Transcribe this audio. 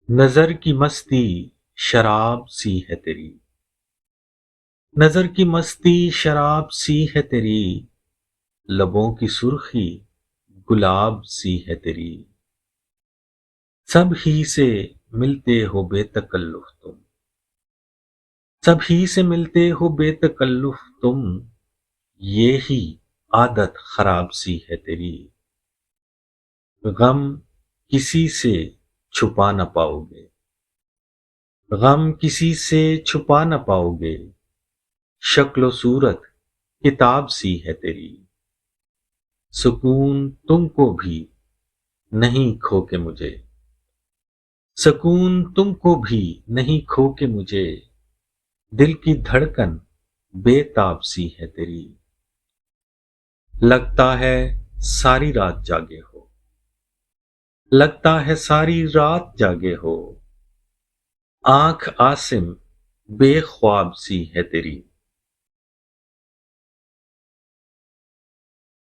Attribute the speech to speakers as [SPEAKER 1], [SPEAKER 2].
[SPEAKER 1] نظر کی مستی شراب سی ہے تیری، نظر کی مستی شراب سی ہے تیری، لبوں کی سرخی گلاب سی ہے تیری، سب ہی سے ملتے ہو بے تکلف تم، سب ہی سے ملتے ہو بے تکلف تم، یہ ہی عادت خراب سی ہے تیری، غم کسی سے چھپا نہ پاؤ گے، غم کسی سے چھپا نہ پاؤ گے، شکل و صورت کتاب سی ہے تیری، سکون تم کو بھی نہیں کھو کے مجھے، سکون تم کو بھی نہیں کھو کے مجھے، دل کی دھڑکن بے تاب سی ہے تیری، لگتا ہے ساری رات جاگے ہو، لگتا ہے ساری رات جاگے ہو، آنکھ عاصم بے خواب سی ہے تیری،